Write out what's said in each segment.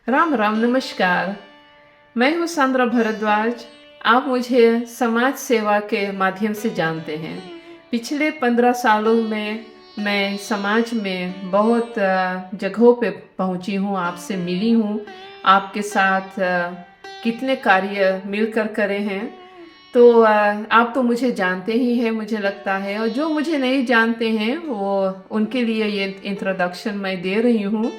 राम राम, नमस्कार। मैं हूँ सांद्रा भारद्वाज। आप मुझे समाज सेवा के माध्यम से जानते हैं। पिछले 15 सालों में मैं समाज में बहुत जगहों पे पहुँची हूँ, आपसे मिली हूँ। आपके साथ कितने कार्य मिलकर करे हैं, तो आप तो मुझे जानते ही हैं, मुझे लगता है। और जो मुझे नहीं जानते हैं वो उनके लिए ये इंट्रोडक्शन मैं दे रही हूँ।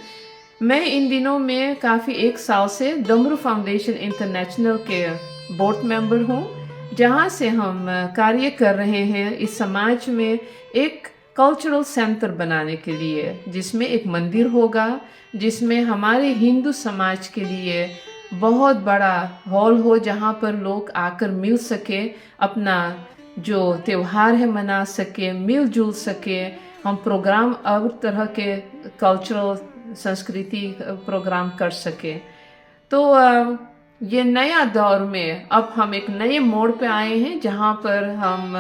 मैं इन दिनों में काफ़ी 1 साल से डमरू फाउंडेशन इंटरनेशनल के बोर्ड मेंबर हूँ, जहाँ से हम कार्य कर रहे हैं इस समाज में एक कल्चरल सेंटर बनाने के लिए, जिसमें एक मंदिर होगा, जिसमें हमारे हिंदू समाज के लिए बहुत बड़ा हॉल हो, जहाँ पर लोग आकर मिल सके, अपना जो त्योहार है मना सके, मिलजुल सके। हम प्रोग्राम और तरह के कल्चरल संस्कृति प्रोग्राम कर सके। तो ये नया दौर में अब हम एक नए मोड़ पे आए हैं, जहाँ पर हम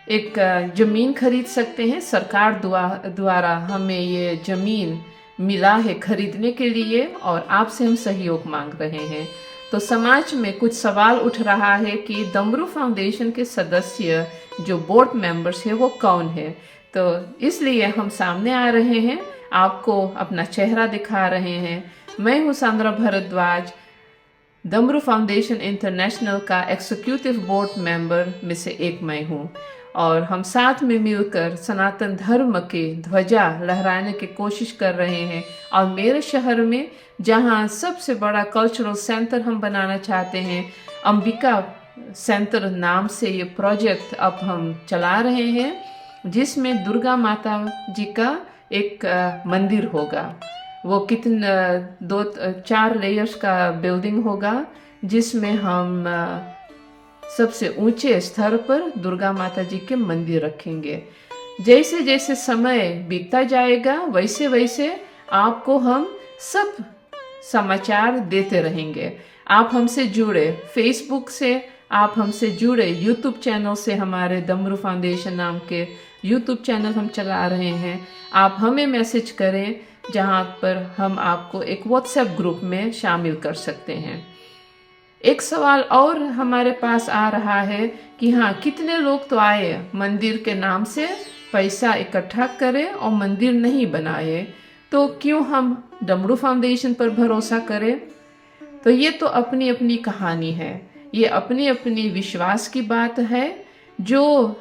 एक जमीन खरीद सकते हैं। सरकार द्वारा हमें ये जमीन मिला है खरीदने के लिए, और आपसे हम सहयोग मांग रहे हैं। तो समाज में कुछ सवाल उठ रहा है कि डमरू फाउंडेशन के सदस्य जो बोर्ड मेंबर्स हैं वो कौन है। तो इसलिए हम सामने आ रहे हैं, आपको अपना चेहरा दिखा रहे हैं। मैं हूँ सांद्रा भारद्वाज, डमरू फाउंडेशन इंटरनेशनल का एग्जीक्यूटिव बोर्ड मेंबर में से एक मैं हूँ। और हम साथ में मिलकर सनातन धर्म की ध्वजा लहराने की कोशिश कर रहे हैं। और मेरे शहर में जहाँ सबसे बड़ा कल्चरल सेंटर हम बनाना चाहते हैं, अंबिका सेंटर नाम से ये प्रोजेक्ट अब हम चला रहे हैं, जिसमें दुर्गा माता जी का एक मंदिर होगा। वो कितने 2-4 लेयर्स का बिल्डिंग होगा, जिसमें हम सबसे ऊंचे स्तर पर दुर्गा माता जी के मंदिर रखेंगे। जैसे जैसे समय बीतता जाएगा वैसे वैसे आपको हम सब समाचार देते रहेंगे। आप हमसे जुड़े फेसबुक से, आप हमसे जुड़े यूट्यूब चैनल से, हमारे डमरू फाउंडेशन नाम के यूट्यूब चैनल हम चला रहे हैं। आप हमें मैसेज करें, जहां पर हम आपको एक व्हाट्सएप ग्रुप में शामिल कर सकते हैं। एक सवाल और हमारे पास आ रहा है कि हाँ, कितने लोग तो आए मंदिर के नाम से पैसा इकट्ठा करें और मंदिर नहीं बनाए, तो क्यों हम डमरू फाउंडेशन पर भरोसा करें। तो ये तो अपनी अपनी कहानी है, ये अपनी अपनी विश्वास की बात है। जो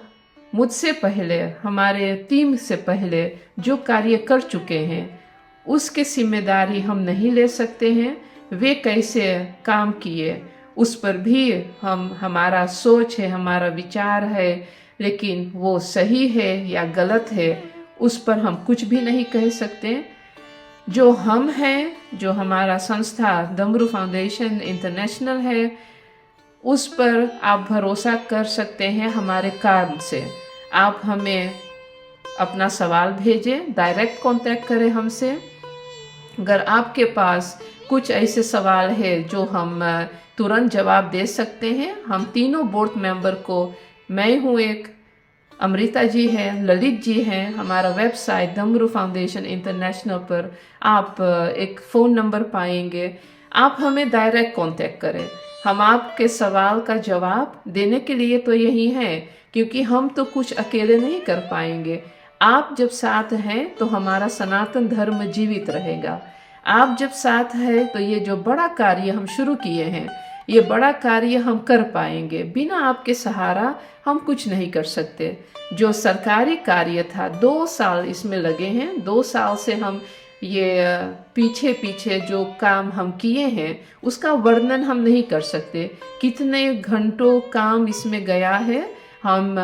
मुझसे पहले, हमारे टीम से पहले जो कार्य कर चुके हैं, उसके जिम्मेदारी हम नहीं ले सकते हैं। वे कैसे काम किए उस पर भी हमारा सोच है, हमारा विचार है, लेकिन वो सही है या गलत है उस पर हम कुछ भी नहीं कह सकते। जो हम हैं, जो हमारा संस्था डमरू फाउंडेशन इंटरनेशनल है, उस पर आप भरोसा कर सकते हैं हमारे काम से। आप हमें अपना सवाल भेजें, डायरेक्ट कांटेक्ट करें हमसे। अगर आपके पास कुछ ऐसे सवाल है जो हम तुरंत जवाब दे सकते हैं, हम तीनों बोर्ड मेंबर को, मैं हूँ एक, अमृता जी हैं, ललित जी हैं, हमारा वेबसाइट डमरू फाउंडेशन इंटरनेशनल पर आप एक फ़ोन नंबर पाएंगे। आप हमें डायरेक्ट कांटेक्ट करें। हम आपके सवाल का जवाब देने के लिए तो यही हैं, क्योंकि हम तो कुछ अकेले नहीं कर पाएंगे। आप जब साथ हैं तो हमारा सनातन धर्म जीवित रहेगा। आप जब साथ हैं तो ये जो बड़ा कार्य हम शुरू किए हैं, ये बड़ा कार्य हम कर पाएंगे। बिना आपके सहारा हम कुछ नहीं कर सकते। जो सरकारी कार्य था, 2 साल इसमें लगे हैं। 2 साल से हम ये पीछे पीछे जो काम हम किए हैं उसका वर्णन हम नहीं कर सकते। कितने घंटों काम इसमें गया है। हम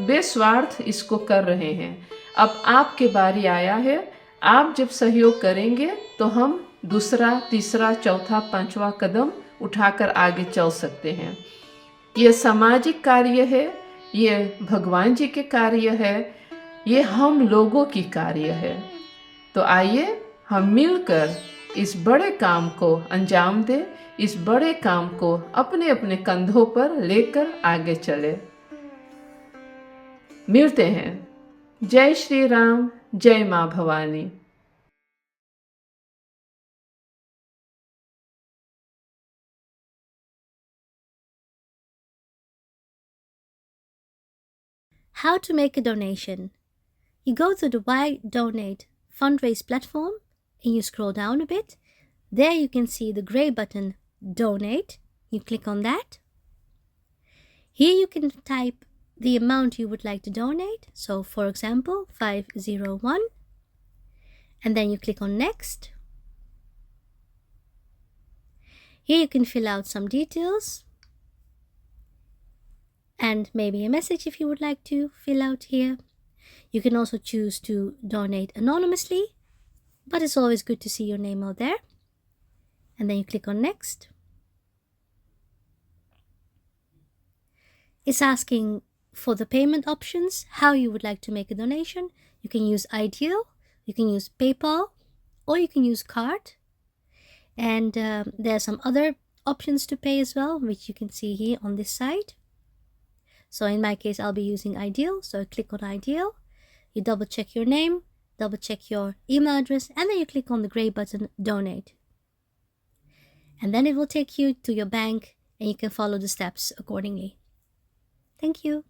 बेस्वार्थ इसको कर रहे हैं। अब आपके बारी आया है। आप जब सहयोग करेंगे तो हम दूसरा, तीसरा, चौथा, 5वां कदम उठाकर आगे चल सकते हैं। ये सामाजिक कार्य है, ये भगवान जी के कार्य है, ये हम लोगों की कार्य है। तो आइए हम मिलकर इस बड़े काम को अंजाम दें, इस बड़े काम को अपने अपने कंधों पर लेकर आगे चले। मिलते हैं। जय श्री राम, जय माँ Bhavani. How to make a donation. You go to the Why Donate fundraise platform and you scroll down a bit. There you can see the gray button Donate. You click on that. Here you can type the amount you would like to donate. So for example, 501. And then you click on Next. Here you can fill out some details and maybe a message if you would like to fill out here. You can also choose to donate anonymously, but it's always good to see your name out there. And then you click on Next. It's asking for the payment options, how you would like to make a donation. You can use Ideal, you can use PayPal, or you can use card. And there are some other options to pay as well, which you can see here on this side. So in my case, I'll be using Ideal. So I click on Ideal. You double check your name, double check your email address, and then you click on the gray button Donate. And then it will take you to your bank and you can follow the steps accordingly. Thank you.